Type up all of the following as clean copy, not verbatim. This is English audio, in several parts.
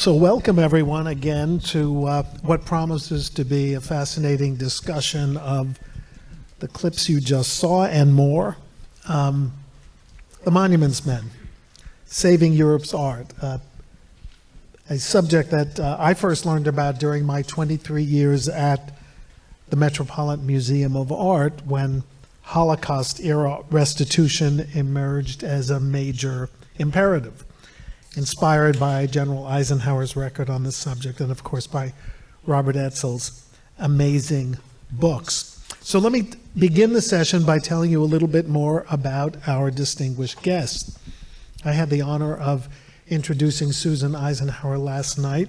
So welcome everyone again to what promises to be a fascinating discussion of the clips you just saw and more. The Monuments Men, Saving Europe's Art, a subject that I first learned about during my 23 years at the Metropolitan Museum of Art when Holocaust-era restitution emerged as a major imperative, inspired by General Eisenhower's record on this subject and, of course, by Robert Edsel's amazing books. So let me begin the session by telling you a little bit more about our distinguished guest. I had the honor of introducing Susan Eisenhower last night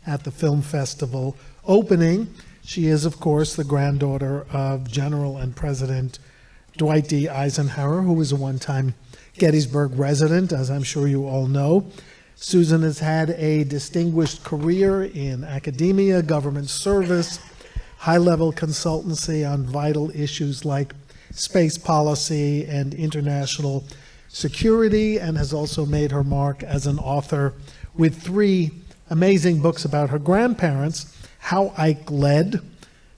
at the Film Festival opening. She is, of course, the granddaughter of General and President Dwight D. Eisenhower, who was a one-time Gettysburg resident, as I'm sure you all know. Susan has had a distinguished career in academia, government service, high-level consultancy on vital issues like space policy and international security, and has also made her mark as an author with 3 amazing books about her grandparents: How Ike Led,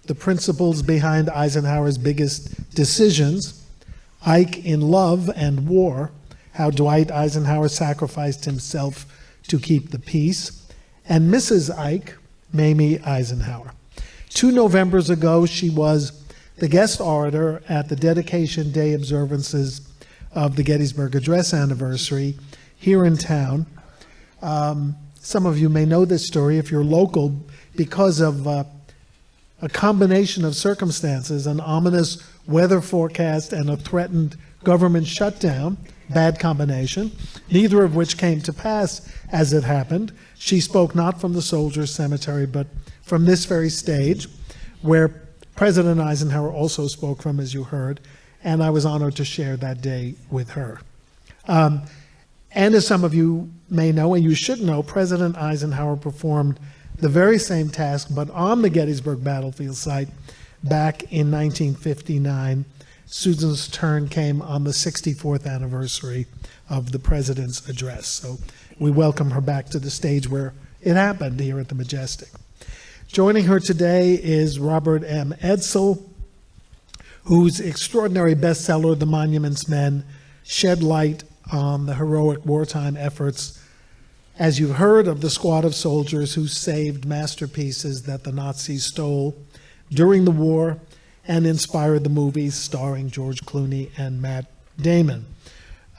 The Principles Behind Eisenhower's Biggest Decisions, Ike in Love and War, How Dwight Eisenhower Sacrificed Himself to Keep the Peace, and Mrs. Ike, Mamie Eisenhower. 2 Novembers ago, she was the guest orator at the Dedication Day observances of the Gettysburg Address anniversary here in town. Some of you may know this story if you're local, because of a combination of circumstances, an ominous weather forecast and a threatened government shutdown, bad combination, neither of which came to pass as it happened. She spoke not from the Soldiers' Cemetery, but from this very stage, where President Eisenhower also spoke from, as you heard, and I was honored to share that day with her. And as some of you may know, and you should know, President Eisenhower performed the very same task, but on the Gettysburg battlefield site back in 1959. Susan's turn came on the 64th anniversary of the President's address. So we welcome her back to the stage where it happened here at the Majestic. Joining her today is Robert M. Edsel, whose extraordinary bestseller, The Monuments Men, shed light on the heroic wartime efforts, as you heard, of the squad of soldiers who saved masterpieces that the Nazis stole during the war and inspired the movies starring George Clooney and Matt Damon.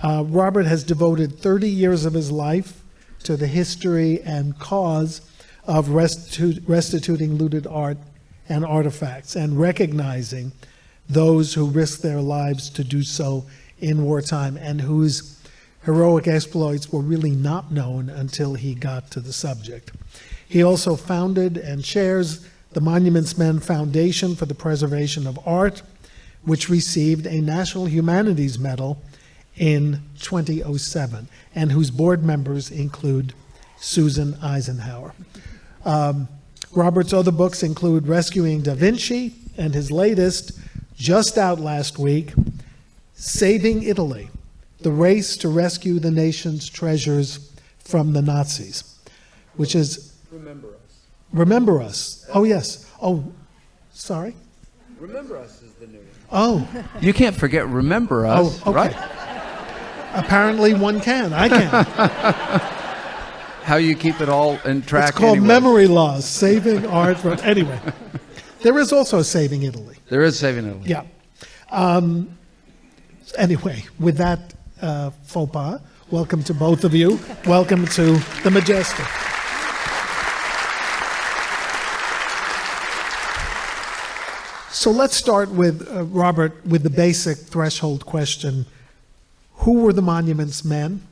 Robert has devoted 30 years of his life to the history and cause of restituting looted art and artifacts and recognizing those who risked their lives to do so in wartime and whose heroic exploits were really not known until he got to the subject. He also founded and chairs the Monuments Men Foundation for the Preservation of Art, which received a National Humanities Medal in 2007, and whose board members include Susan Eisenhower. Robert's other books include Rescuing Da Vinci, and his latest, just out last week, Saving Italy, The Race to Rescue the Nation's Treasures from the Nazis, which is... Remember Us. Remember Us. Oh, yes. Oh, sorry? Remember Us is the new one. Oh. You can't forget Remember Us, Oh, okay. right? Apparently one can. I can. How you keep it all in track. It's called anyway. Memory Loss, Saving Art from... Anyway, there is also Saving Italy. There is Saving Italy. Yeah. Anyway, with that faux pas, welcome to both of you. Welcome to the Majestic. So let's start with, Robert, with the basic threshold question. Who were the Monuments Men?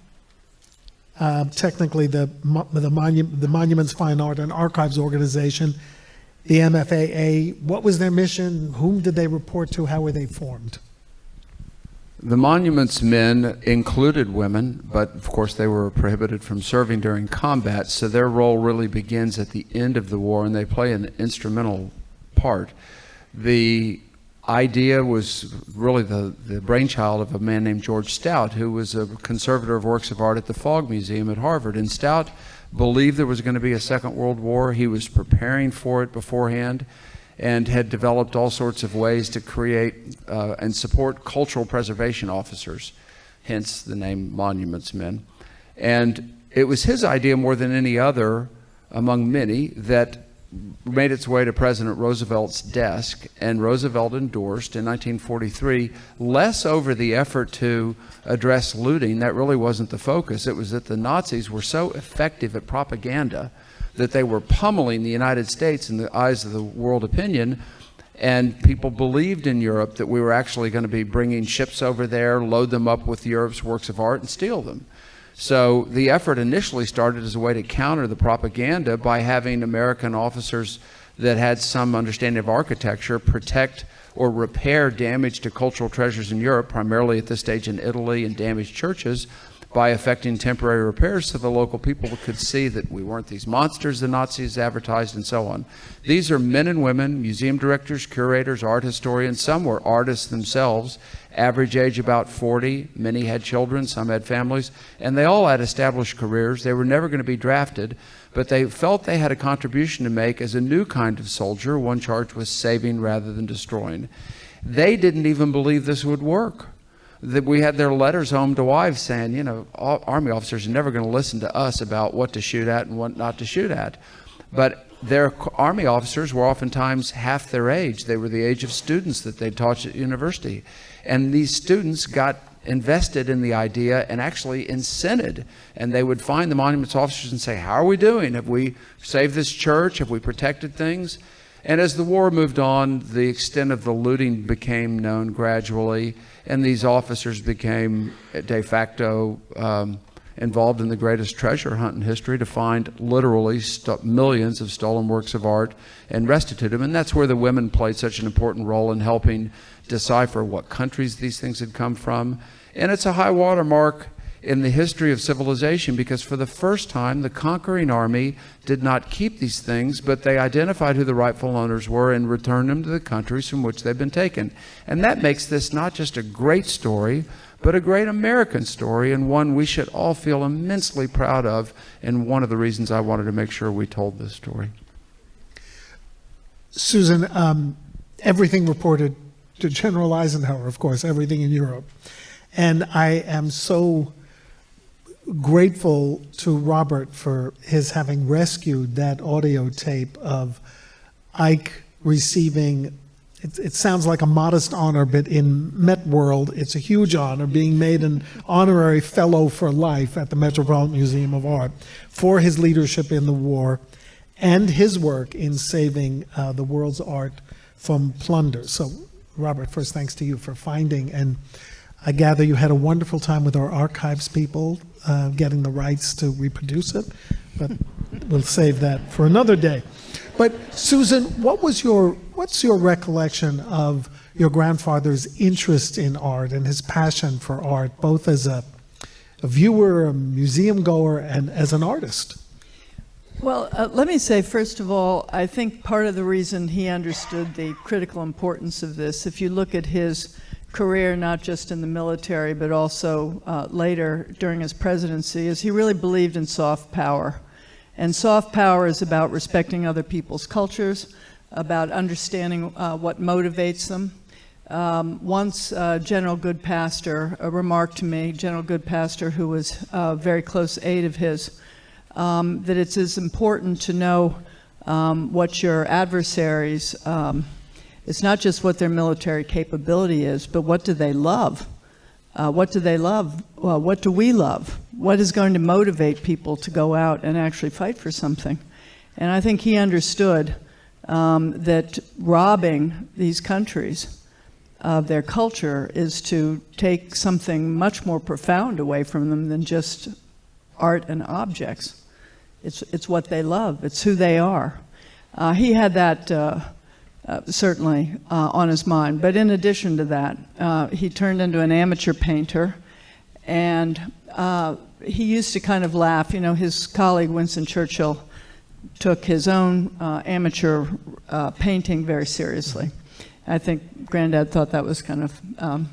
Technically, the Monuments Fine Art and Archives Organization, the MFAA. What was their mission? Whom did they report to? How were they formed? The Monuments Men included women, but of course they were prohibited from serving during combat, so their role really begins at the end of the war, and they play an instrumental part. The idea was really the brainchild of a man named George Stout, who was a conservator of works of art at the Fogg Museum at Harvard. And Stout believed there was going to be a Second World War. He was preparing for it beforehand and had developed all sorts of ways to create and support cultural preservation officers, hence the name Monuments Men. And it was his idea more than any other among many that made its way to President Roosevelt's desk, and Roosevelt endorsed in 1943 less over the effort to address looting. That really wasn't the focus. It was that the Nazis were so effective at propaganda that they were pummeling the United States in the eyes of the world opinion, and people believed in Europe that we were actually going to be bringing ships over there, load them up with Europe's works of art, and steal them. So the effort initially started as a way to counter the propaganda by having American officers that had some understanding of architecture protect or repair damage to cultural treasures in Europe, primarily at this stage in Italy, and damaged churches, by effecting temporary repairs so the local people could see that we weren't these monsters the Nazis advertised, and so on. These are men and women, museum directors, curators, art historians. Some were artists themselves, average age about 40. Many had children, some had families, and they all had established careers. They were never going to be drafted, but they felt they had a contribution to make as a new kind of soldier, one charged with saving rather than destroying. They didn't even believe this would work. That we had their letters home to wives saying, you know, Army officers are never going to listen to us about what to shoot at and what not to shoot at. But their Army officers were oftentimes half their age. They were the age of students that they taught at university. And these students got invested in the idea and actually incented. And they would find the monuments officers and say, how are we doing? Have we saved this church? Have we protected things? And as the war moved on, the extent of the looting became known gradually, and these officers became de facto involved in the greatest treasure hunt in history to find literally millions of stolen works of art and restitute them. And that's where the women played such an important role in helping decipher what countries these things had come from. And it's a high water mark in the history of civilization, because for the first time the conquering army did not keep these things, but they identified who the rightful owners were and returned them to the countries from which they've been taken. And that makes this not just a great story, but a great American story, and one we should all feel immensely proud of, and one of the reasons I wanted to make sure we told this story. Susan, everything reported to General Eisenhower, of course, everything in Europe. And I am so grateful to Robert for his having rescued that audio tape of Ike receiving, it sounds like a modest honor, but in Met world, it's a huge honor, being made an honorary fellow for life at the Metropolitan Museum of Art for his leadership in the war and his work in saving the world's art from plunder. So, Robert, first, thanks to you for finding, and I gather you had a wonderful time with our archives people getting the rights to reproduce it, but we'll save that for another day. But Susan, what's your recollection of your grandfather's interest in art and his passion for art, both as a viewer, a museum goer, and as an artist? Well, let me say, first of all, I think part of the reason he understood the critical importance of this, if you look at his career, not just in the military, but also later during his presidency, is he really believed in soft power. And soft power is about respecting other people's cultures, about understanding what motivates them. Once General Goodpaster remarked to me, General Goodpaster, who was a very close aide of his, that it's as important to know what your adversaries, it's not just what their military capability is, but what do they love? What do they love? Well, what do we love? What is going to motivate people to go out and actually fight for something? And I think he understood that robbing these countries of their culture is to take something much more profound away from them than just art and objects. It's what they love. It's who they are. He had that certainly on his mind. But in addition to that, he turned into an amateur painter, and he used to kind of laugh. You know, his colleague Winston Churchill took his own amateur painting very seriously. I think Granddad thought that was kind of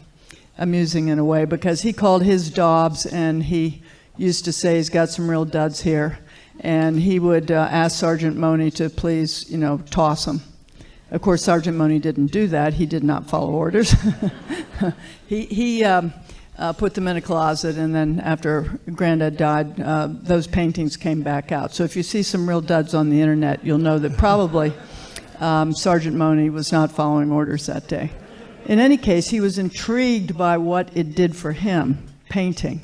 amusing in a way, because he called his daubs, and he used to say he's got some real duds here. and he would ask Sergeant Money to please, toss them. Of course, Sergeant Money didn't do that. He did not follow orders. He put them in a closet, and then after Granddad died, those paintings came back out. So if you see some real duds on the internet, you'll know that probably Sergeant Money was not following orders that day. In any case, he was intrigued by what it did for him, painting.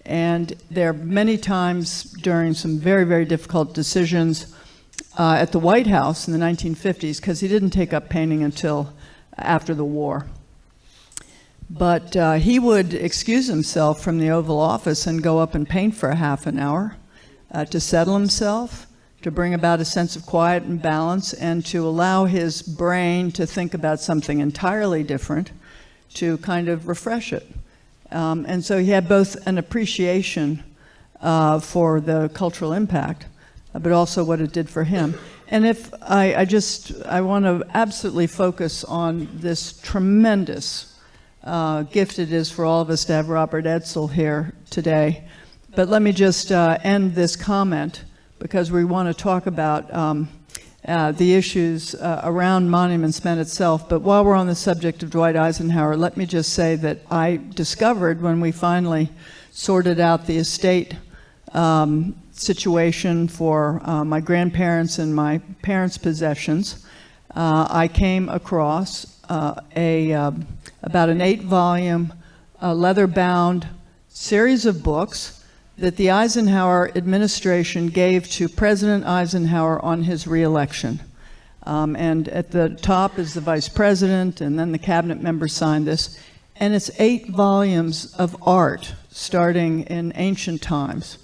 And there are many times during some very, very difficult decisions at the White House in the 1950s, because he didn't take up painting until after the war. But he would excuse himself from the Oval Office and go up and paint for a half an hour to settle himself, to bring about a sense of quiet and balance, and to allow his brain to think about something entirely different, to kind of refresh it. And so he had both an appreciation for the cultural impact, but also what it did for him. And if I want to absolutely focus on this tremendous gift it is for all of us to have Robert Edsel here today. But let me just end this comment, because we want to talk about the issues around Monuments Men itself. But while we're on the subject of Dwight Eisenhower, let me just say that I discovered, when we finally sorted out the estate situation for my grandparents and my parents' possessions, I came across about an 8-volume leather-bound series of books that the Eisenhower administration gave to President Eisenhower on his re-election. And at the top is the vice president, and then the cabinet members signed this. And it's 8 volumes of art, starting in ancient times,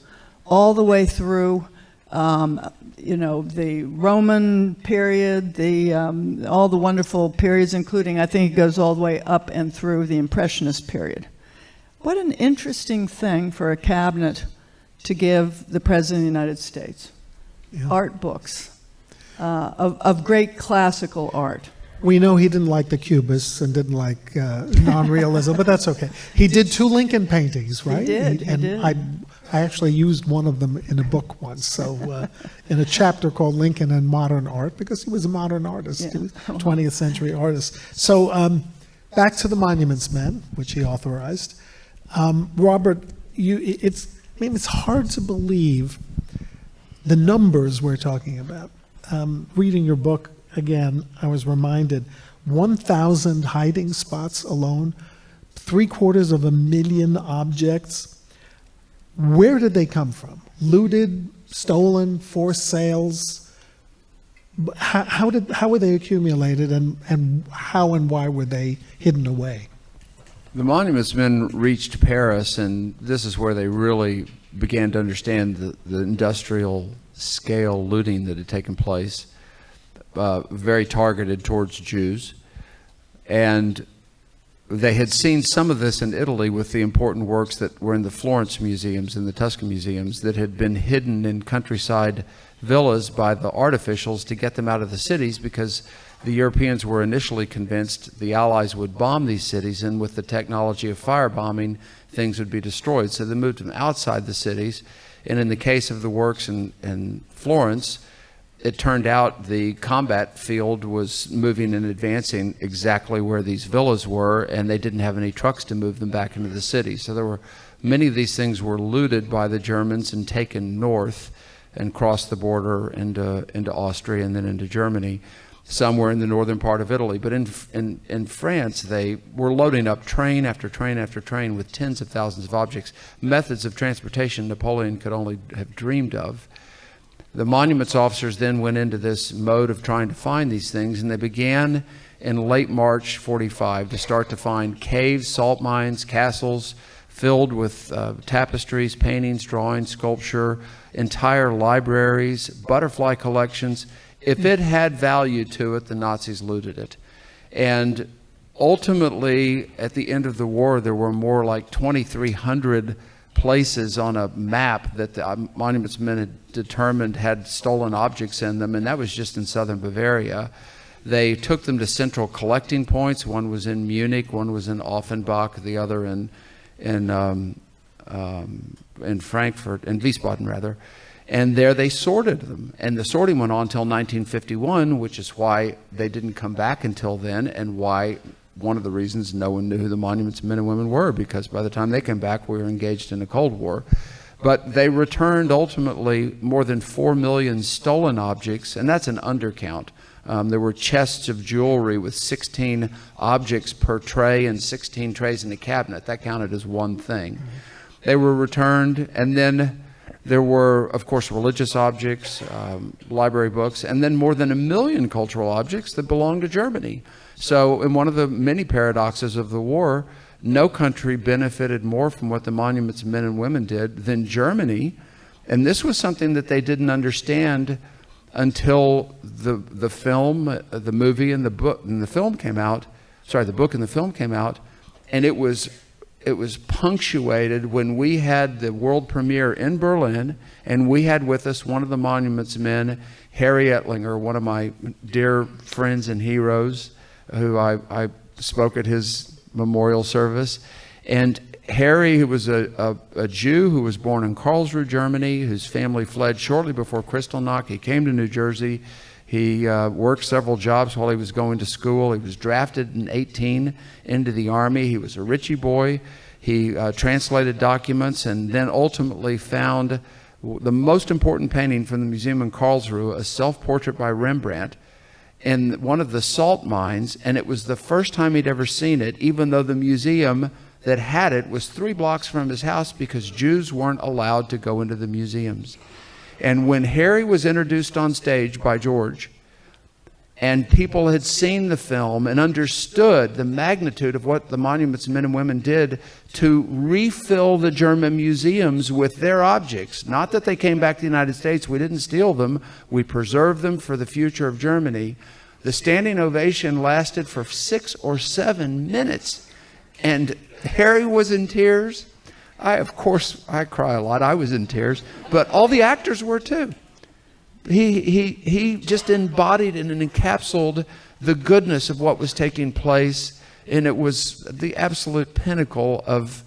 all the way through, the Roman period, all the wonderful periods, including, I think it goes all the way up and through the Impressionist period. What an interesting thing for a cabinet to give the President of the United States. Yeah. Art books of great classical art. We know he didn't like the Cubists and didn't like non-realism, but that's okay. He did 2 Lincoln paintings, right? He did. I actually used one of them in a book once, so in a chapter called Lincoln and Modern Art, because he was a modern artist, yeah. He was a 20th century artist. So back to the Monuments Men, which he authorized. Robert, it's hard to believe the numbers we're talking about. Reading your book again, I was reminded, 1,000 hiding spots alone, 750,000 objects. Where did they come from? Looted, stolen, forced sales? How were they accumulated, and how and why were they hidden away? The Monuments Men reached Paris, and this is where they really began to understand the industrial scale looting that had taken place, very targeted towards Jews. And they had seen some of this in Italy with the important works that were in the Florence museums and the Tuscan museums that had been hidden in countryside villas by the art officials to get them out of the cities, because the Europeans were initially convinced the Allies would bomb these cities, and with the technology of firebombing, things would be destroyed. So they moved them outside the cities. And in the case of the works in Florence, it turned out the combat field was moving and advancing exactly where these villas were, and they didn't have any trucks to move them back into the city. So there were many of these things were looted by the Germans and taken north and crossed the border into Austria and then into Germany. Some were in the northern part of Italy, but in France they were loading up train after train after train with tens of thousands of objects, methods of transportation Napoleon could only have dreamed of. The monuments officers then went into this mode of trying to find these things, and they began in late March 45 to start to find caves, salt mines, castles filled with tapestries, paintings, drawings, sculpture, entire libraries, butterfly collections. If it had value to it, the Nazis looted it. And ultimately, at the end of the war, there were more like 2,300 places on a map that the Monuments Men had determined had stolen objects in them, and that was just in southern Bavaria. They took them to central collecting points. One was in Munich, one was in Offenbach, the other in Frankfurt, in Wiesbaden rather. And there they sorted them. And the sorting went on until 1951, which is why they didn't come back until then, and why one of the reasons no one knew who the monuments men and women were, because by the time they came back, we were engaged in the Cold War. But they returned ultimately more than 4 million stolen objects, and that's an undercount. There were chests of jewelry with 16 objects per tray and 16 trays in the cabinet. That counted as one thing. They were returned, and then there were, of course, religious objects, library books, and then more than 1 million cultural objects that belonged to Germany. So in one of the many paradoxes of the war, no country benefited more from what the monuments men and women did than Germany. And this was something that they didn't understand until the film, the movie and the book and the film came out. Sorry, the book and the film came out, and it was punctuated when we had the world premiere in Berlin, and we had with us one of the monuments men, Harry Ettlinger, one of my dear friends and heroes, who I spoke at his memorial service. And Harry, who was a Jew who was born in Karlsruhe, Germany, whose family fled shortly before Kristallnacht. He came to New Jersey. He worked several jobs while he was going to school. He was drafted in 18 into the Army. He was a Ritchie boy. He translated documents and then ultimately found the most important painting from the museum in Karlsruhe, a self-portrait by Rembrandt, in one of the salt mines. And it was the first time he'd ever seen it, even though the museum that had it was 3 blocks from his house, because Jews weren't allowed to go into the museums. And when Harry was introduced on stage by George, and people had seen the film and understood the magnitude of what the monuments men and women did to refill the German museums with their objects, not that they came back to the United States, we didn't steal them, we preserved them for the future of Germany. The standing ovation lasted for 6 or 7 minutes, and Harry was in tears. Of course, I cry a lot. I was in tears, but all the actors were too. He just embodied and encapsulated the goodness of what was taking place, and it was the absolute pinnacle of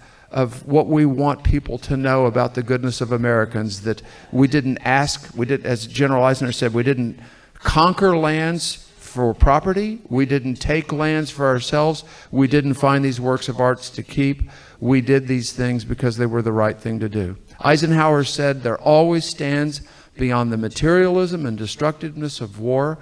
what we want people to know about the goodness of Americans, that we didn't ask, as General Eisenhower said, we didn't conquer lands for property, we didn't take lands for ourselves, we didn't find these works of arts to keep. We did these things because they were the right thing to do. Eisenhower said there always stands beyond the materialism and destructiveness of war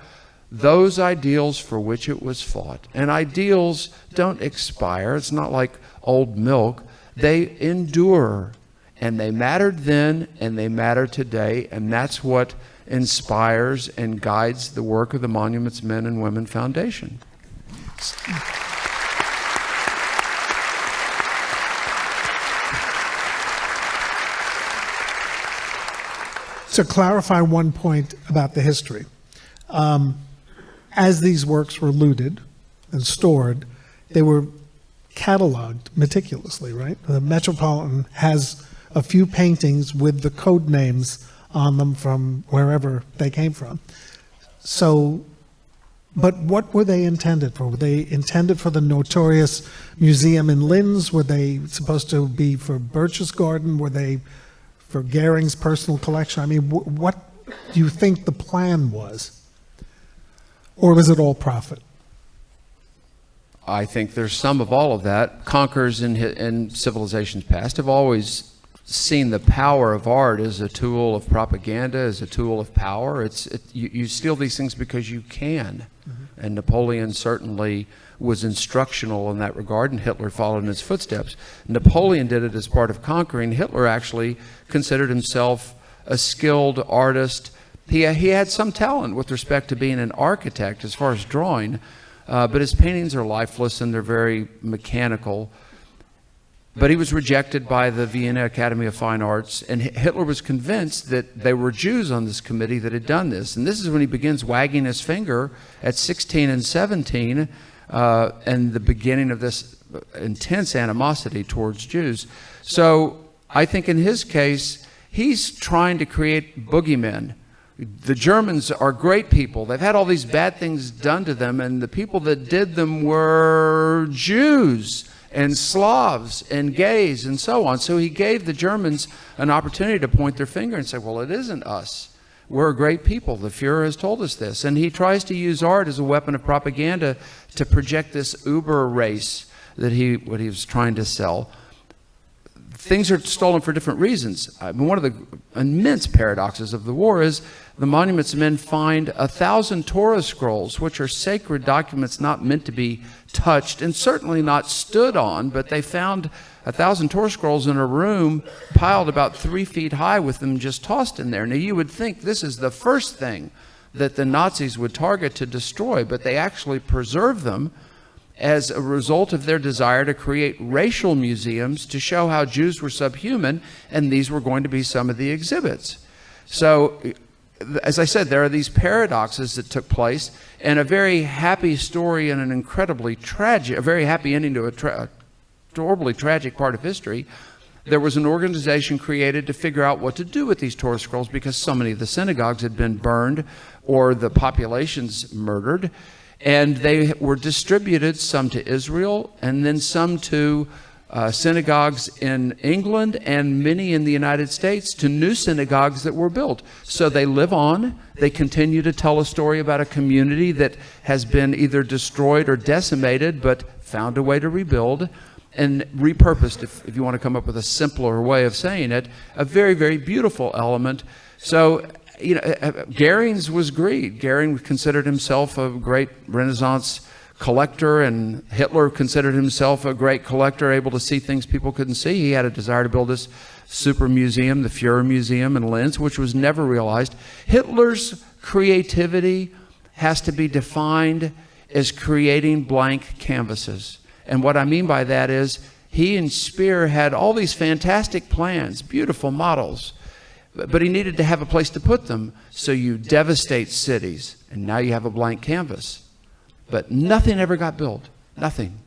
those ideals for which it was fought. And ideals don't expire. It's not like old milk. They endure. And they mattered then and they matter today. And that's what inspires and guides the work of the Monuments Men and Women Foundation. To clarify one point about the history, as these works were looted and stored, they were cataloged meticulously, right? The Metropolitan has a few paintings with the code names on them from wherever they came from. So, but what were they intended for? Were they intended for the notorious museum in Linz? Were they supposed to be for Birch's Garden? Were they for Goering's personal collection? I mean, what do you think the plan was? Or was it all profit? I think there's some of all of that. Conquerors in civilizations past have always seen the power of art as a tool of propaganda, as a tool of power. You steal these things because you can. Mm-hmm. And Napoleon certainly was instructional in that regard, and Hitler followed in his footsteps. Napoleon did it as part of conquering. Hitler actually considered himself a skilled artist. He had some talent with respect to being an architect as far as drawing, but his paintings are lifeless and they're very mechanical. But he was rejected by the Vienna Academy of Fine Arts, and Hitler was convinced that there were Jews on this committee that had done this. And this is when he begins wagging his finger at 16 and 17, and the beginning of this intense animosity towards Jews. So I think in his case, he's trying to create boogeymen. The Germans are great people. They've had all these bad things done to them, and the people that did them were Jews. and Slavs and gays and so on. So he gave the Germans an opportunity to point their finger and say, well, it isn't us. We're a great people. The Fuhrer has told us this. And he tries to use art as a weapon of propaganda to project this uber race that what he was trying to sell. Things are stolen for different reasons. I mean, one of the immense paradoxes of the war is the monuments men find 1,000 Torah scrolls, which are sacred documents not meant to be touched and certainly not stood on, but they found 1,000 Torah scrolls in a room piled about 3 feet high with them just tossed in there. Now, you would think this is the first thing that the Nazis would target to destroy, but they actually preserve them as a result of their desire to create racial museums to show how Jews were subhuman, and these were going to be some of the exhibits. So, as I said, there are these paradoxes that took place, and a very happy story and an incredibly tragic, a very happy ending to a horribly tragic part of history. There was an organization created to figure out what to do with these Torah scrolls because so many of the synagogues had been burned or the populations murdered. And they were distributed, some to Israel and then some to synagogues in England and many in the United States, to new synagogues that were built. So they live on. They continue to tell a story about a community that has been either destroyed or decimated, but found a way to rebuild and repurposed, if you want to come up with a simpler way of saying it, a very, very beautiful element. So, you know, Goering's was greed. Goering considered himself a great Renaissance collector, and Hitler considered himself a great collector, able to see things people couldn't see. He had a desire to build this super museum, the Fuhrer Museum in Linz, which was never realized. Hitler's creativity has to be defined as creating blank canvases. And what I mean by that is he and Speer had all these fantastic plans, beautiful models, but he needed to have a place to put them. So you devastate cities, and now you have a blank canvas. But nothing ever got built. Nothing.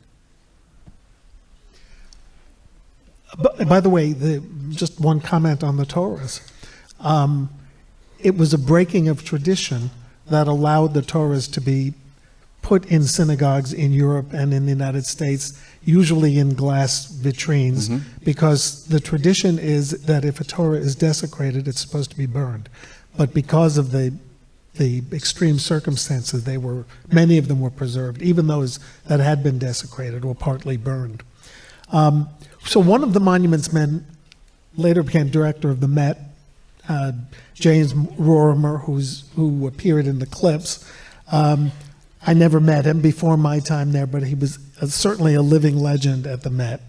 By the way, just one comment on the Torahs. It was a breaking of tradition that allowed the Torahs to be put in synagogues in Europe and in the United States, usually in glass vitrines, because the tradition is that if a Torah is desecrated, it's supposed to be burned. But because of the extreme circumstances, many of them were preserved, even those that had been desecrated or partly burned. So one of the monuments men later became director of the Met, James Rorimer, who appeared in the clips. I never met him before my time there, but he was certainly a living legend at the Met.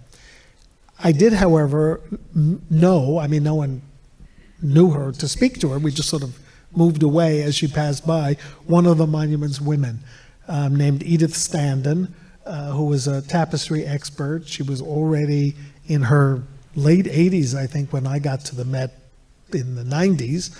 I did, however, know, I mean, no one knew her to speak to her. We just sort of moved away as she passed by. One of the monument's women, named Edith Standen, who was a tapestry expert. She was already in her late 80s, I think, when I got to the Met in the 90s.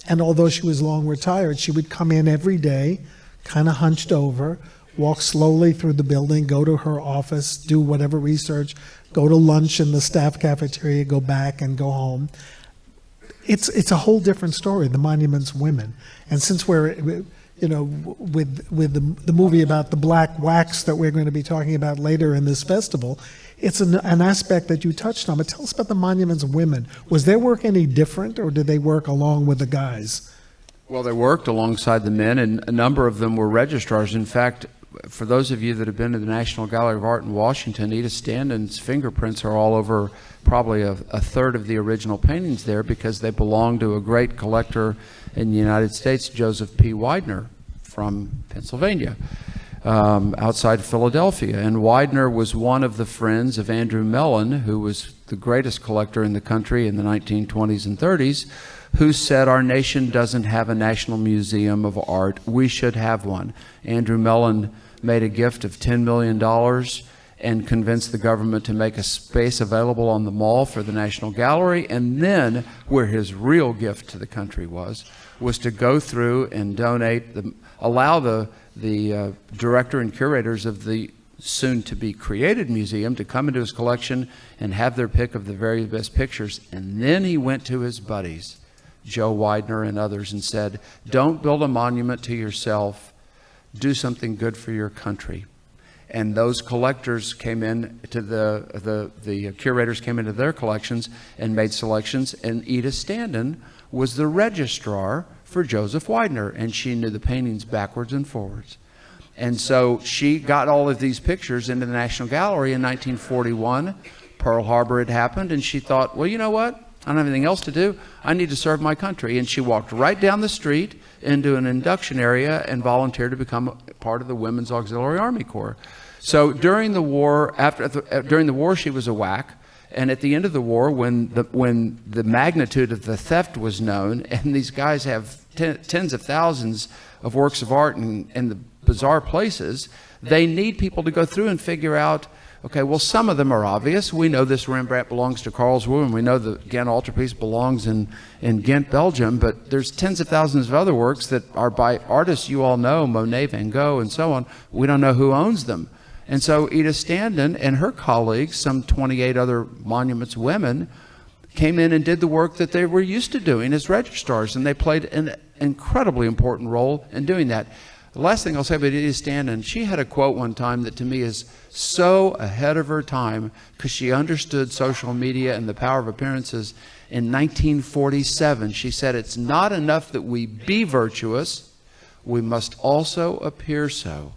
And although she was long retired, she would come in every day, kind of hunched over, walk slowly through the building, go to her office, do whatever research, go to lunch in the staff cafeteria, go back and go home. It's a whole different story, the monument's women. And since we're, you know, with the movie about the black wax that we're going to be talking about later in this festival, it's an aspect that you touched on. But tell us about the monument's women. Was their work any different, or did they work along with the guys? Well, they worked alongside the men, and a number of them were registrars. In fact, for those of you that have been to the National Gallery of Art in Washington, Edith Standen's fingerprints are all over probably a third of the original paintings there, because they belong to a great collector in the United States, Joseph P. Widener from Pennsylvania, outside Philadelphia. And Widener was one of the friends of Andrew Mellon, who was the greatest collector in the country in the 1920s and 30s, who said, our nation doesn't have a national museum of art. We should have one. Andrew Mellon made a gift of $10 million and convinced the government to make a space available on the mall for the National Gallery. And then, where his real gift to the country was to go through and donate, allow the director and curators of the soon-to-be created museum to come into his collection and have their pick of the very best pictures. And then he went to his buddies, Joe Widener and others, and said, don't build a monument to yourself, do something good for your country. and those collectors came in to the curators came into their collections and made selections, and Edith Standen was the registrar for Joseph Widener, and she knew the paintings backwards and forwards. And so she got all of these pictures into the National Gallery in 1941. Pearl Harbor had happened, and she thought, well, you know what? I don't have anything else to do. I need to serve my country. And she walked right down the street into an induction area and volunteered to become part of the Women's Auxiliary Army Corps. So during the war, during the war, she was a WAC. And at the end of the war, when the magnitude of the theft was known, and these guys have tens of thousands of works of art in the bizarre places, they need people to go through and figure out, okay, well, some of them are obvious. We know this Rembrandt belongs to Karlsruhe, and we know the Ghent Altarpiece belongs in Ghent, Belgium, but there's tens of thousands of other works that are by artists you all know, Monet, Van Gogh, and so on. We don't know who owns them. And so Edith Standen and her colleagues, some 28 other monuments women, came in and did the work that they were used to doing as registrars, and they played an incredibly important role in doing that. The last thing I'll say about Edith Standen, she had a quote one time that to me is so ahead of her time, because she understood social media and the power of appearances. In 1947, she said, "It's not enough that we be virtuous, we must also appear so."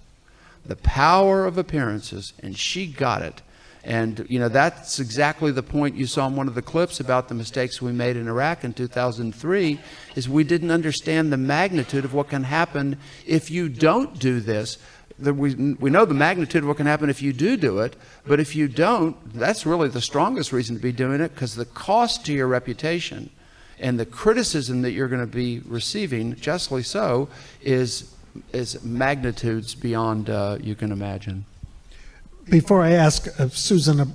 The power of appearances, and she got it. And, you know, that's exactly the point you saw in one of the clips about the mistakes we made in Iraq in 2003, is we didn't understand the magnitude of what can happen if you don't do this. We know the magnitude of what can happen if you do it, but if you don't, that's really the strongest reason to be doing it, because the cost to your reputation and the criticism that you're going to be receiving, justly so, is magnitudes beyond you can imagine. Before I ask Susan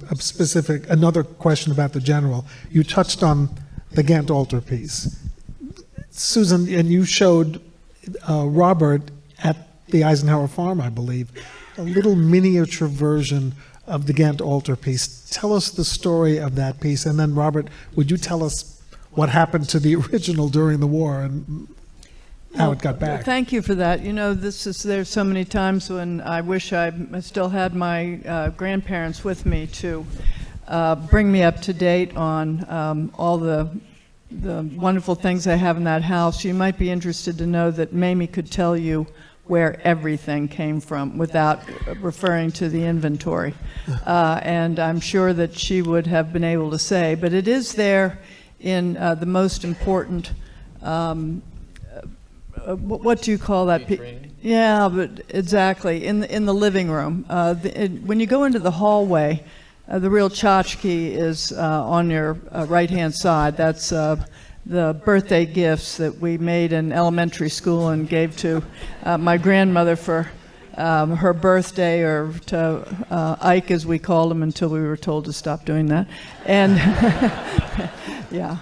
another question about the general, you touched on the Ghent Altarpiece. Susan, and you showed Robert at the Eisenhower farm, I believe, a little miniature version of the Ghent Altarpiece. Tell us the story of that piece, and then Robert, would you tell us what happened to the original during the war and how it got back? Thank you for that. You know, there's so many times when I wish I still had my grandparents with me to bring me up to date on all the wonderful things I have in that house. You might be interested to know that Mamie could tell you where everything came from without referring to the inventory. And I'm sure that she would have been able to say, but it is there in the most important what do you call that? Yeah, but exactly, in the living room. When you go into the hallway, the real tchotchke is on your right-hand side. That's the birthday gifts that we made in elementary school and gave to my grandmother for her birthday, or to Ike, as we called him, until we were told to stop doing that. And yeah.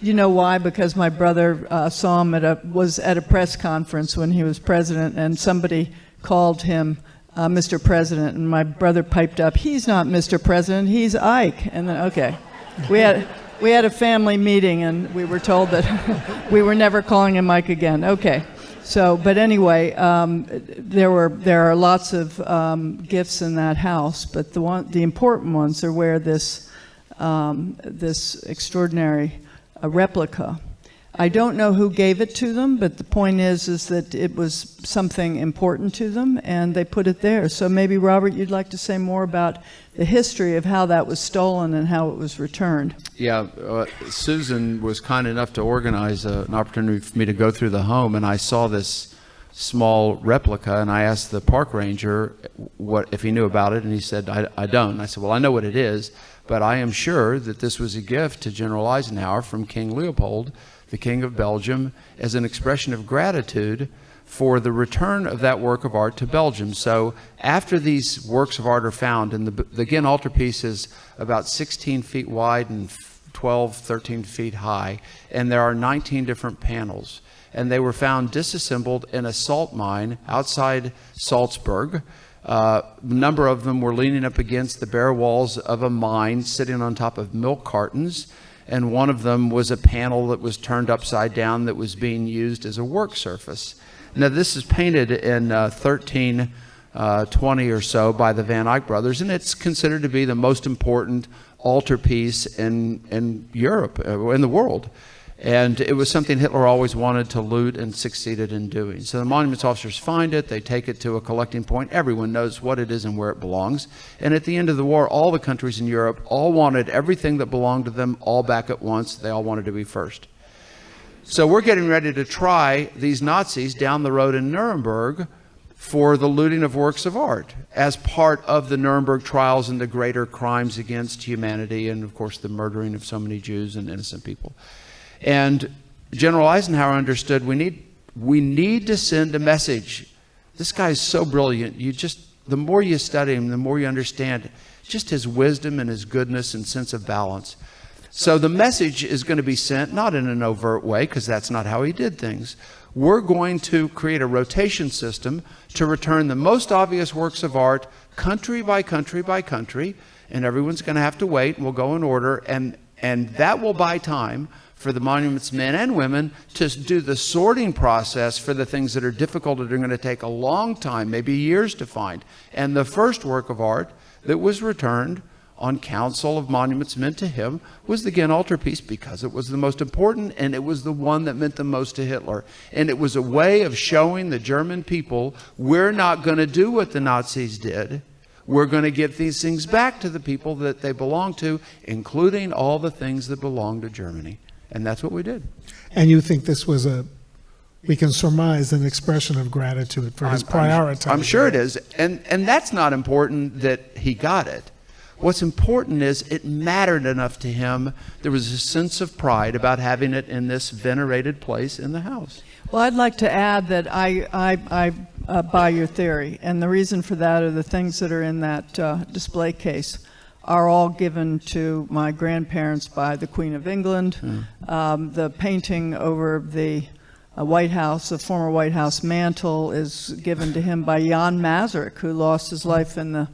You know why? Because my brother saw him was at a press conference when he was president, and somebody called him Mr. President, and my brother piped up, "He's not Mr. President, he's Ike." And then, okay, we had a family meeting, and we were told that we were never calling him Ike again. Okay, so but anyway, there are lots of gifts in that house, but the important ones are where this extraordinary a replica. I don't know who gave it to them, but the point is that it was something important to them, and they put it there. So maybe, Robert, you'd like to say more about the history of how that was stolen and how it was returned. Yeah, Susan was kind enough to organize an opportunity for me to go through the home, and I saw this small replica, and I asked the park ranger if he knew about it, and he said, I don't. And I said, well, I know what it is, but I am sure that this was a gift to General Eisenhower from King Leopold, the King of Belgium, as an expression of gratitude for the return of that work of art to Belgium. So after these works of art are found, and the Ghent Altarpiece is about 16 feet wide and 12, 13 feet high, and there are 19 different panels. And they were found disassembled in a salt mine outside Salzburg. A number of them were leaning up against the bare walls of a mine, sitting on top of milk cartons, and one of them was a panel that was turned upside down that was being used as a work surface. Now, this is painted in 13 20 or so by the Van Eyck brothers, and it's considered to be the most important altarpiece in Europe, in the world. And it was something Hitler always wanted to loot and succeeded in doing. So the monuments officers find it, they take it to a collecting point. Everyone knows what it is and where it belongs. And at the end of the war, all the countries in Europe all wanted everything that belonged to them all back at once. They all wanted to be first. So we're getting ready to try these Nazis down the road in Nuremberg for the looting of works of art as part of the Nuremberg trials and the greater crimes against humanity and, of course, the murdering of so many Jews and innocent people. And General Eisenhower understood we need to send a message. This guy is so brilliant. The more you study him, the more you understand just his wisdom and his goodness and sense of balance. So the message is going to be sent, not in an overt way, because that's not how he did things. We're going to create a rotation system to return the most obvious works of art country by country by country, and everyone's going to have to wait, and we'll go in order, and that will buy time for the monuments men and women to do the sorting process for the things that are difficult and are going to take a long time, maybe years to find. And the first work of art that was returned on council of monuments men to him was the Ghent Altarpiece, because it was the most important and it was the one that meant the most to Hitler. And it was a way of showing the German people, we're not going to do what the Nazis did. We're going to give these things back to the people that they belong to, including all the things that belong to Germany. And that's what we did. And you think this was we can surmise, an expression of gratitude for his prioritizing? I'm sure it is. And that's not important that he got it. What's important is it mattered enough to him. There was a sense of pride about having it in this venerated place in the house. Well, I'd like to add that I buy your theory. And the reason for that are the things that are in that display case are all given to my grandparents by the Queen of England. The painting over the White House, the former White House mantle, is given to him by Jan Masaryk, who lost his life in the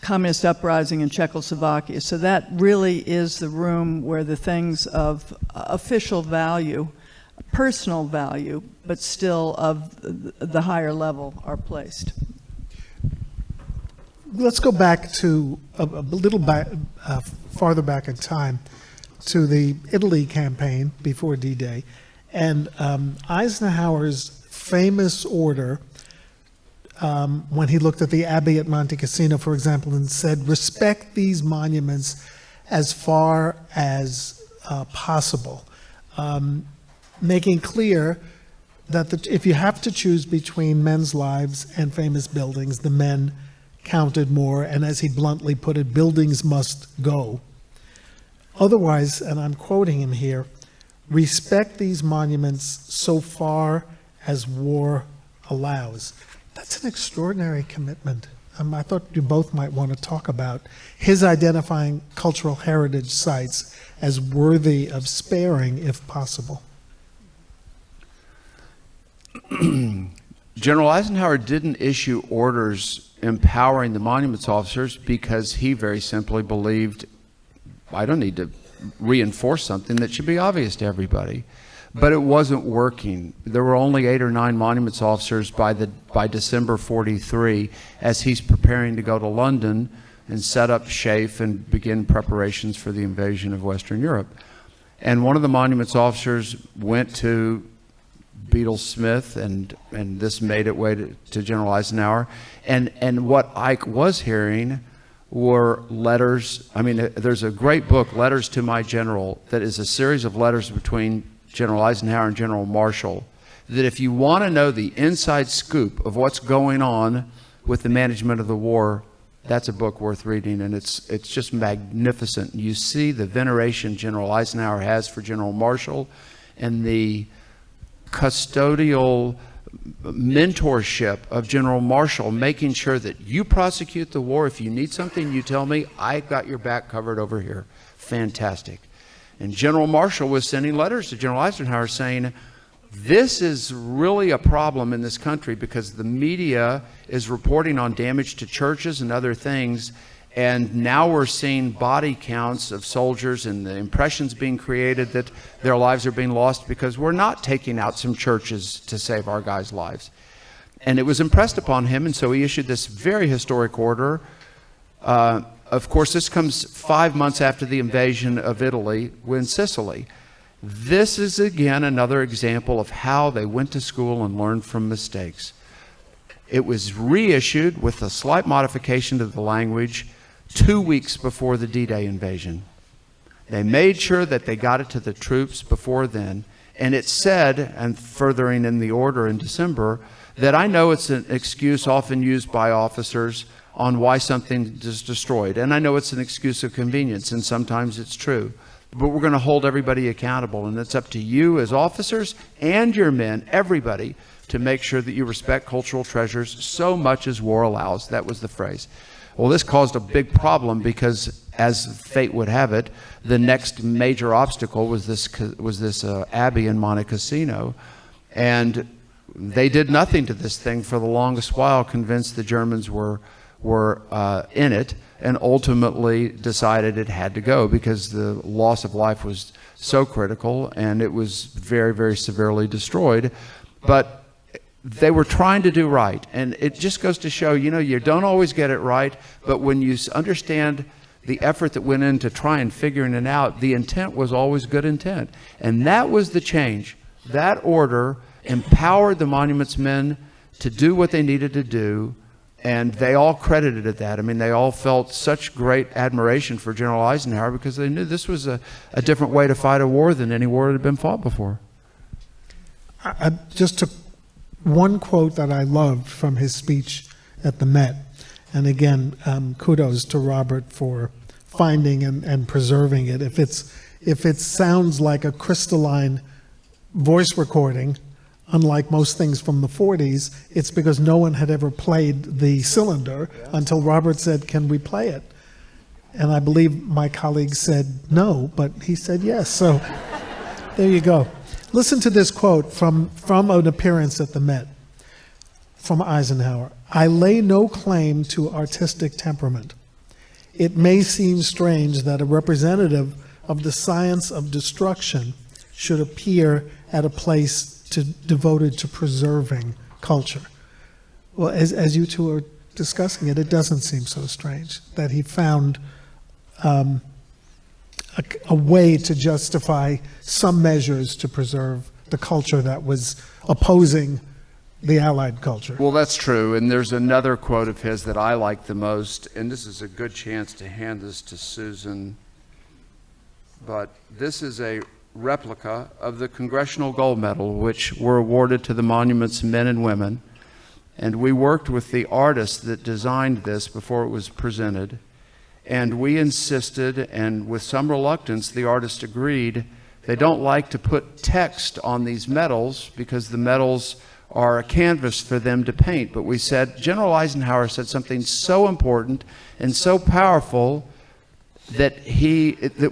communist uprising in Czechoslovakia. So that really is the room where the things of official value, personal value, but still of the higher level are placed. Let's go back to a little farther back in time to the Italy campaign before D-Day, and Eisenhower's famous order when he looked at the Abbey at Monte Cassino, for example, and said, respect these monuments as far as possible, making clear that if you have to choose between men's lives and famous buildings, the men counted more, and as he bluntly put it, buildings must go. Otherwise, and I'm quoting him here, respect these monuments so far as war allows. That's an extraordinary commitment. I thought you both might want to talk about his identifying cultural heritage sites as worthy of sparing if possible. General Eisenhower didn't issue orders empowering the monuments officers because he very simply believed, I don't need to reinforce something that should be obvious to everybody. But it wasn't working. There were only 8 or 9 monuments officers by December 43 as he's preparing to go to London and set up SHAEF and begin preparations for the invasion of Western Europe. And one of the monuments officers went to Beadle Smith, and this made its way to General Eisenhower. And what Ike was hearing were letters. I mean, there's a great book, Letters to My General, that is a series of letters between General Eisenhower and General Marshall, that if you want to know the inside scoop of what's going on with the management of the war, that's a book worth reading, and it's just magnificent. You see the veneration General Eisenhower has for General Marshall and the custodial mentorship of General Marshall, making sure that you prosecute the war. If you need something, you tell me. I got your back covered over here. Fantastic. And General Marshall was sending letters to General Eisenhower saying, this is really a problem in this country because the media is reporting on damage to churches and other things, and now we're seeing body counts of soldiers and the impressions being created that their lives are being lost because we're not taking out some churches to save our guys' lives. And it was impressed upon him, and so he issued this very historic order. Of course, this comes 5 months after the invasion of Italy in Sicily. This is, again, another example of how they went to school and learned from mistakes. It was reissued with a slight modification to the language 2 weeks before the D-Day invasion. They made sure that they got it to the troops before then, and it said, and furthering in the order in December, that I know it's an excuse often used by officers on why something is destroyed, and I know it's an excuse of convenience, and sometimes it's true, but we're going to hold everybody accountable, and it's up to you as officers and your men, everybody, to make sure that you respect cultural treasures so much as war allows. That was the phrase. Well, this caused a big problem because, as fate would have it, the next major obstacle was this abbey in Monte Cassino, and they did nothing to this thing for the longest while, convinced the Germans were in it, and ultimately decided it had to go because the loss of life was so critical, and it was very, very severely destroyed. But they were trying to do right, and it just goes to show, you don't always get it right, but when you understand the effort that went into trying figuring it out, the intent was always good intent. And that was the change. That order empowered the monuments men to do what they needed to do, and they all credited it that. I mean, they all felt such great admiration for General Eisenhower because they knew this was a different way to fight a war than any war that had been fought before. I just took one quote that I loved from his speech at the Met. And again, kudos to Robert for finding and preserving it. If it sounds like a crystalline voice recording, unlike most things from the 40s, it's because no one had ever played the cylinder until Robert said, "Can we play it?" And I believe my colleague said no, but he said yes. So there you go. Listen to this quote from an appearance at the Met from Eisenhower. "I lay no claim to artistic temperament. It may seem strange that a representative of the science of destruction should appear at a place devoted to preserving culture." Well, as you two are discussing it, it doesn't seem so strange that he found a way to justify some measures to preserve the culture that was opposing the Allied culture. Well, that's true, and there's another quote of his that I like the most, and this is a good chance to hand this to Susan, but this is a replica of the Congressional Gold Medal, which were awarded to the monuments men and women, and we worked with the artist that designed this before it was presented, and we insisted, and with some reluctance, the artist agreed. They don't like to put text on these medals because the medals are a canvas for them to paint. But we said, General Eisenhower said something so important and so powerful that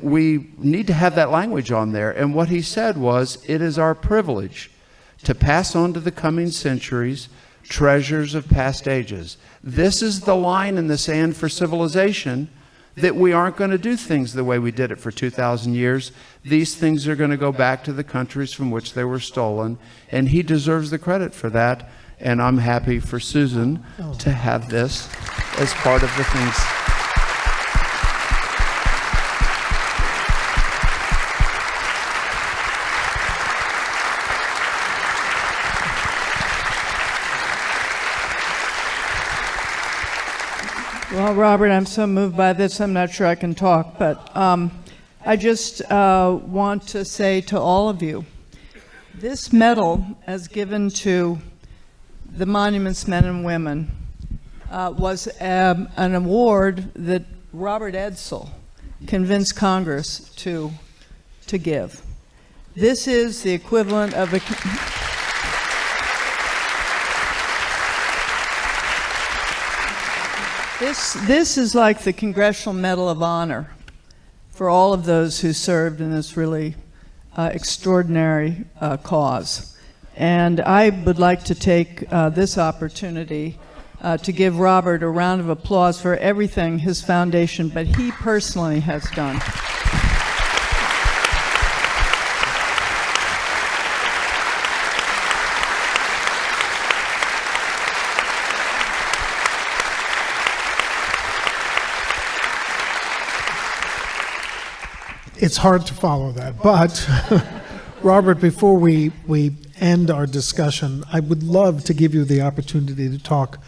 we need to have that language on there. And what he said was, "It is our privilege to pass on to the coming centuries treasures of past ages." This is the line in the sand for civilization, that we aren't going to do things the way we did it for 2,000 years. These things are going to go back to the countries from which they were stolen, and he deserves the credit for that. And I'm happy for Susan to have this as part of the things. Well, Robert, I'm so moved by this, I'm not sure I can talk, but I just want to say to all of you, this medal, as given to the monuments men and women, was an award that Robert Edsel convinced Congress to give. This is the equivalent of a... This is like the Congressional Medal of Honor for all of those who served in this really extraordinary cause. And I would like to take this opportunity to give Robert a round of applause for everything his foundation, but he personally has done. it's hard to follow that. But, Robert, before we end our discussion, I would love to give you the opportunity to talk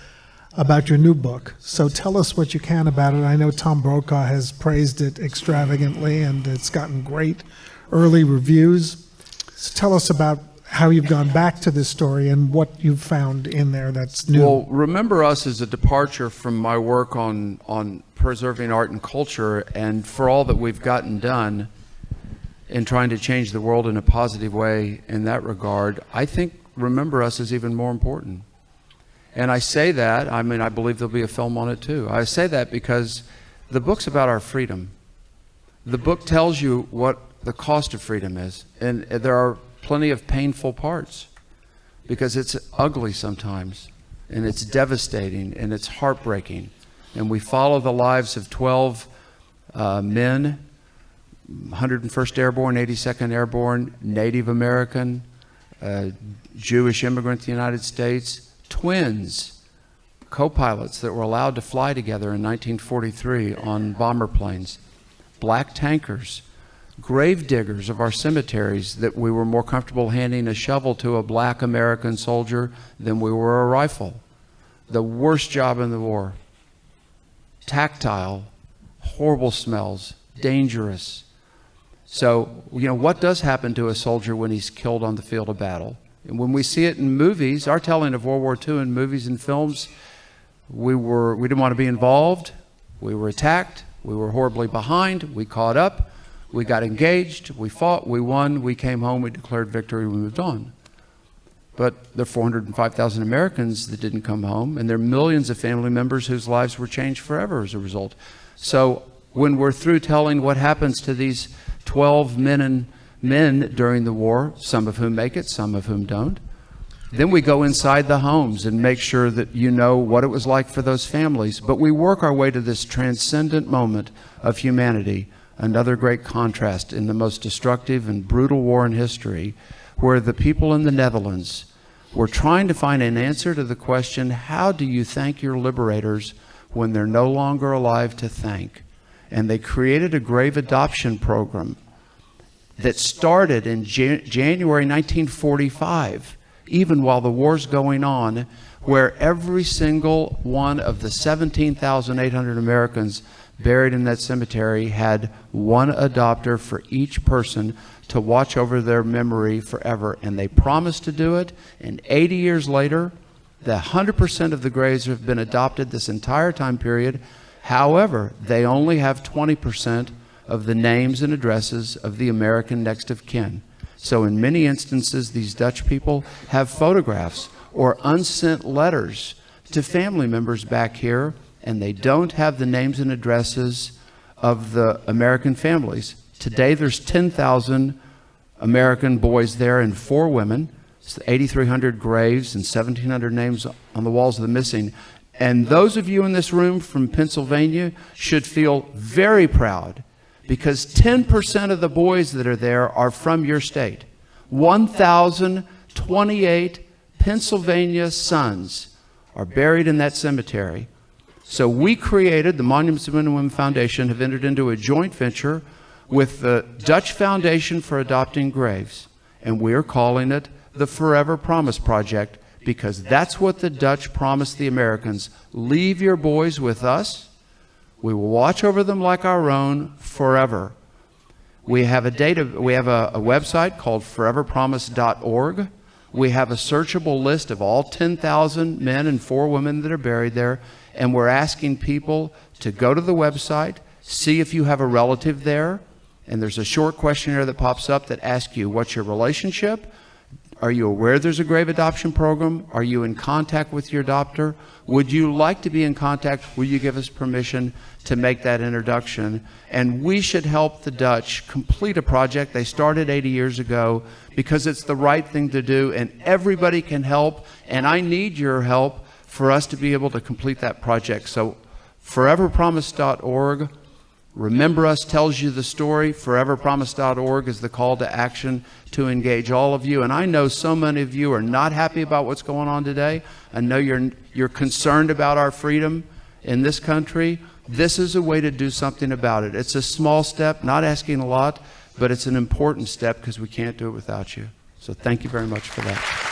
about your new book. So tell us what you can about it. I know Tom Brokaw has praised it extravagantly, and it's gotten great early reviews. So tell us about how you've gone back to this story and what you've found in there that's new. Well, Remember Us is a departure from my work on preserving art and culture, and for all that we've gotten done in trying to change the world in a positive way in that regard, I think Remember Us is even more important. And I say that, I mean, I believe there'll be a film on it too. I say that because the book's about our freedom. The book tells you what the cost of freedom is, and there are plenty of painful parts because it's ugly sometimes, and it's devastating, and it's heartbreaking. And we follow the lives of 12 men, 101st Airborne, 82nd Airborne, Native American, Jewish immigrant to the United States, twins, co-pilots that were allowed to fly together in 1943 on bomber planes, black tankers, grave diggers of our cemeteries that we were more comfortable handing a shovel to a black American soldier than we were a rifle. The worst job in the war. Tactile, horrible smells, dangerous. So, you know, what does happen to a soldier when he's killed on the field of battle? And when we see it in movies, our telling of World War II in movies and films, we didn't want to be involved. We were attacked. We were horribly behind. We caught up. We got engaged. We fought. We won. We came home. We declared victory. We moved on. But there are 405,000 Americans that didn't come home, and there are millions of family members whose lives were changed forever as a result. So when we're through telling what happens to these 12 men during the war, some of whom make it, some of whom don't, then we go inside the homes and make sure that you know what it was like for those families. But we work our way to this transcendent moment of humanity, another great contrast in the most destructive and brutal war in history, where the people in the Netherlands were trying to find an answer to the question, how do you thank your liberators when they're no longer alive to thank? And they created a grave adoption program that started in January 1945, even while the war's going on, where every single one of the 17,800 Americans buried in that cemetery had one adopter for each person to watch over their memory forever. And they promised to do it, and 80 years later, 100% of the graves have been adopted this entire time period. However, they only have 20% of the names and addresses of the American next of kin. So in many instances, these Dutch people have photographs or unsent letters to family members back here, and they don't have the names and addresses of the American families. Today, there's 10,000 American boys there and 4 women. It's 8,300 graves and 1,700 names on the walls of the missing. And those of you in this room from Pennsylvania should feel very proud, because 10% of the boys that are there are from your state. 1,028 Pennsylvania sons are buried in that cemetery. So we created, the Monuments of Men and Women Foundation have entered into a joint venture with the Dutch Foundation for Adopting Graves, and we're calling it the Forever Promise Project, because that's what the Dutch promised the Americans. Leave your boys with us. We will watch over them like our own forever. We have a website called foreverpromise.org. We have a searchable list of all 10,000 men and 4 women that are buried there, and we're asking people to go to the website, see if you have a relative there, and there's a short questionnaire that pops up that asks you, what's your relationship? Are you aware there's a grave adoption program? Are you in contact with your adopter? Would you like to be in contact? Will you give us permission to make that introduction? And we should help the Dutch complete a project they started 80 years ago, because it's the right thing to do, and everybody can help, and I need your help for us to be able to complete that project. So foreverpromise.org. Remember Us tells you the story. Foreverpromise.org is the call to action to engage all of you. And I know so many of you are not happy about what's going on today. I know you're concerned about our freedom, in this country, this is a way to do something about it. It's a small step, not asking a lot, but it's an important step because we can't do it without you. So thank you very much for that.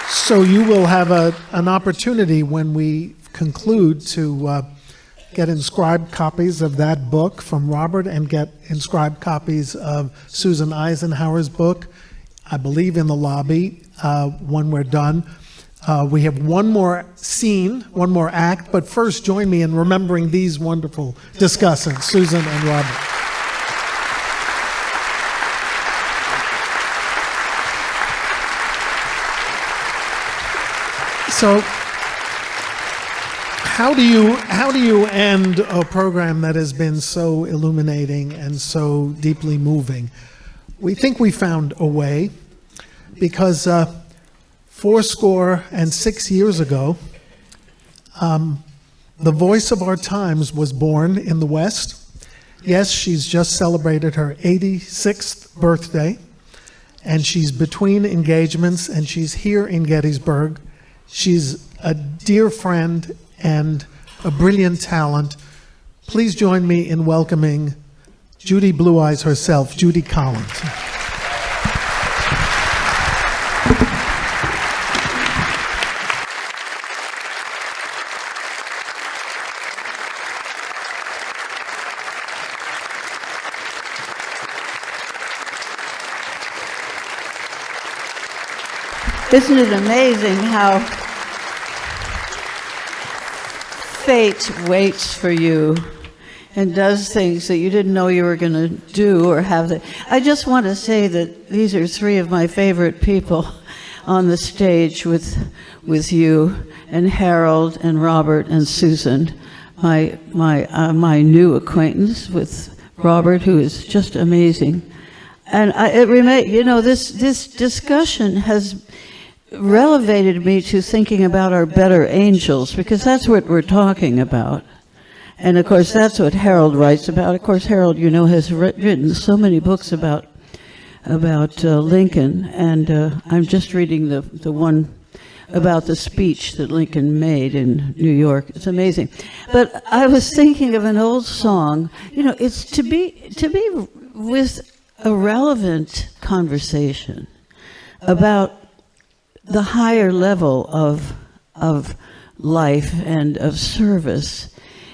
So you will have an opportunity when we conclude to get inscribed copies of that book from Robert and get inscribed copies of Susan Eisenhower's book, I believe in the lobby when we're done. We have one more scene, one more act, but first join me in remembering these wonderful discussants, Susan and Robert. So, how do you end a program that has been so illuminating and so deeply moving? We think we found a way, because 66 years ago, the voice of our times was born in the West. Yes, she's just celebrated her 86th birthday, and she's between engagements, and she's here in Gettysburg. She's a dear friend and a brilliant talent. Please join me in welcoming Judy Blue Eyes herself, Judy Collins. Isn't it amazing how fate waits for you and does things that you didn't know you were going to do or have? I just want to say that these are three of my favorite people on the stage with you and Harold and Robert and Susan. My new acquaintance with Robert, who is just amazing. And this discussion has relevated me to thinking about our better angels, because that's what we're talking about. And of course, that's what Harold writes about. Of course, Harold, has written so many books about Lincoln, and I'm just reading the one about the speech that Lincoln made in New York. It's amazing. But I was thinking of an old song. It's to be with a relevant conversation about the higher level of life and of service.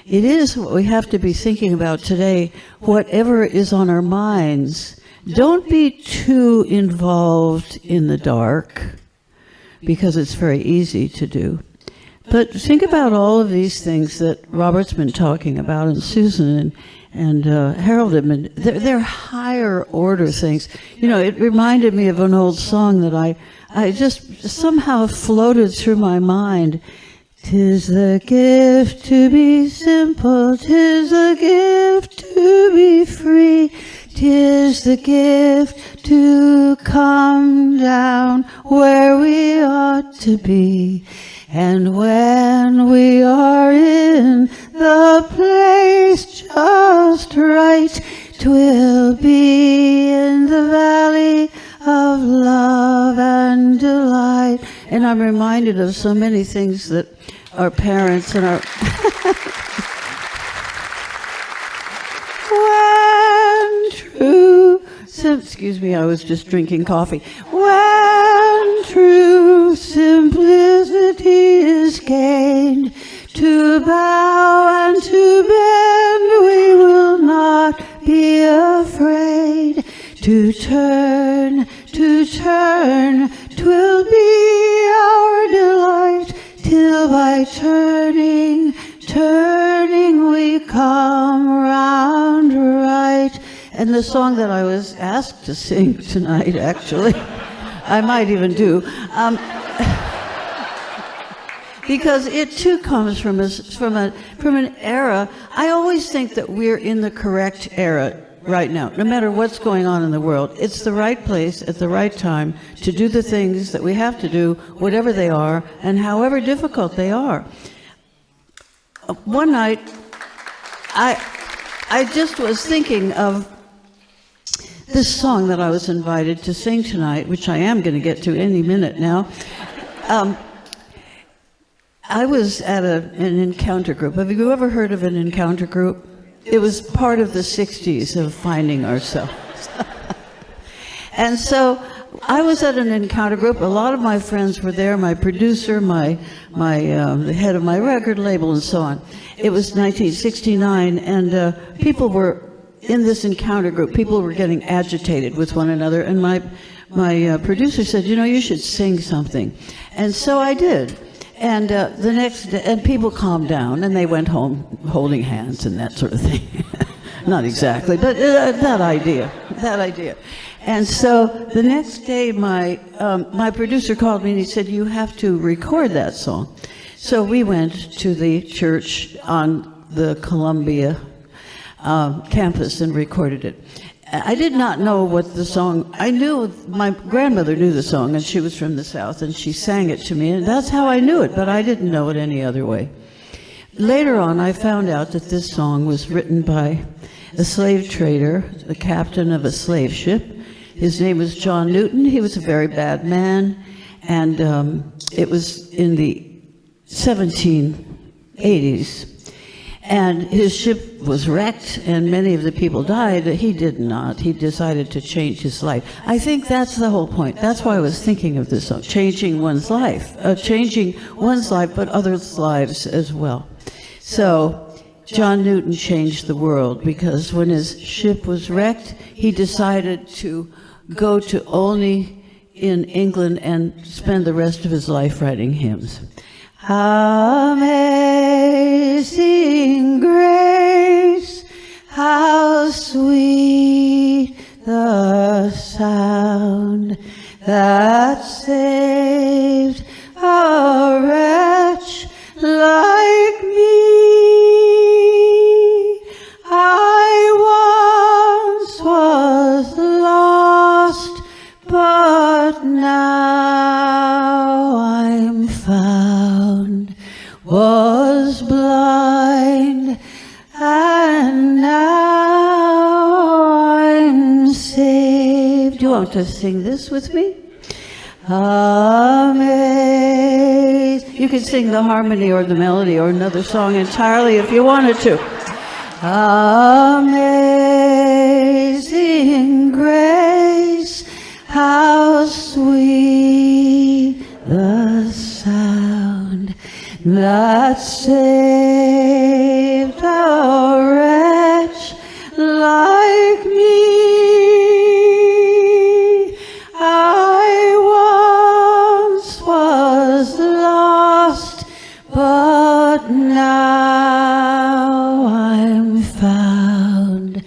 It is what we have to be thinking about today, whatever is on our minds. Don't be too involved in the dark, because it's very easy to do. But think about all of these things that Robert's been talking about, and Susan and Harold have been. They're higher order things. It reminded me of an old song that I just somehow floated through my mind. 'Tis the gift to be simple, 'tis the gift to be free, 'tis the gift to come down where we ought to be. And when we are in the place just right, 'twill be in the valley of love and delight. And I'm reminded of so many things that our parents and our when true excuse me, I was just drinking coffee. When true simplicity is gained, to bow and to bend we will not be afraid. To turn, 'twill be our delight, till by turning we come round right. And the song that I was asked to sing tonight, actually, I might even do, because it too comes from an era. I always think that we're in the correct era right now, no matter what's going on in the world. It's the right place at the right time to do the things that we have to do, whatever they are and however difficult they are. One night, I just was thinking of this song that I was invited to sing tonight, which I am going to get to any minute now. I was at an encounter group. Have you ever heard of an encounter group? It was part of the 60s of finding ourselves. And so I was at an encounter group. A lot of my friends were there, my producer, the head of my record label, and so on. It was 1969, and people were in this encounter group. People were getting agitated with one another, and my producer said, you know, you should sing something. And so I did. And the next day, and people calmed down, and they went home holding hands and that sort of thing. Not exactly, but that idea. And so the next day, my producer called me and he said, you have to record that song. So we went to the church on the Columbia campus and recorded it. I did not know what the song, I knew, my grandmother knew the song, and she was from the South, and she sang it to me, and that's how I knew it, but I didn't know it any other way. Later on, I found out that this song was written by a slave trader, the captain of a slave ship. His name was John Newton. He was a very bad man, and it was in the 1780s. And his ship was wrecked, and many of the people died. He did not. He decided to change his life. I think that's the whole point. That's why I was thinking of this song, changing one's life, but others' lives as well. So John Newton changed the world because when his ship was wrecked, he decided to go to only in England and spend the rest of his life writing hymns. Amazing grace, how sweet the sound that saved a wretch like me. I once was lost, but now I'm found, was blind, and now I'm saved. Do you want to sing this with me? Amazing. You can sing the harmony or the melody or another song entirely if you wanted to. Amazing grace, how sweet the sound that saved a wretch like me. I once was lost, but now I'm found,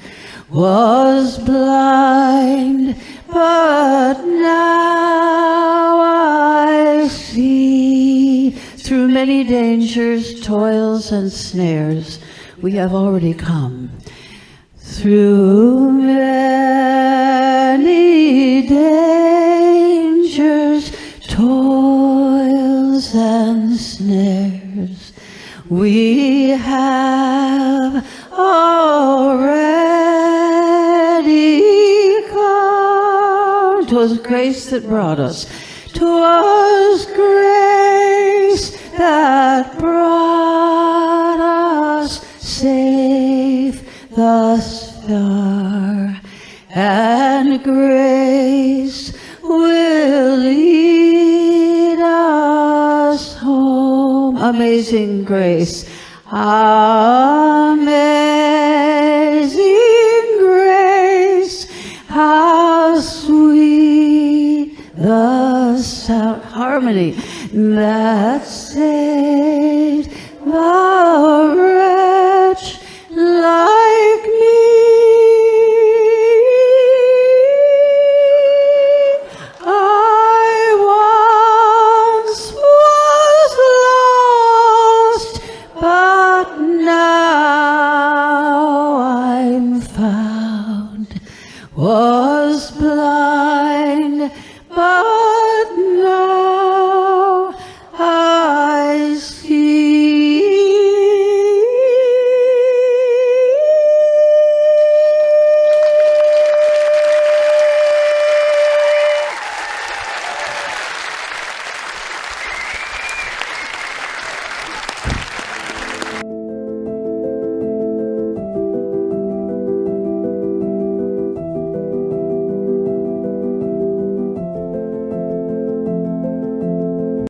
was blind, but now I see. Through many dangers, toils, and snares, we have already come. Through many dangers, toils, and snares, we have already come. 'Twas grace that brought us. 'Twas grace that brought us safe thus far, and grace will lead us home. Amazing grace, amazing grace, how sweet the sound, harmony that saved a wretch like me. I once was lost, but now I'm found, was blind, but now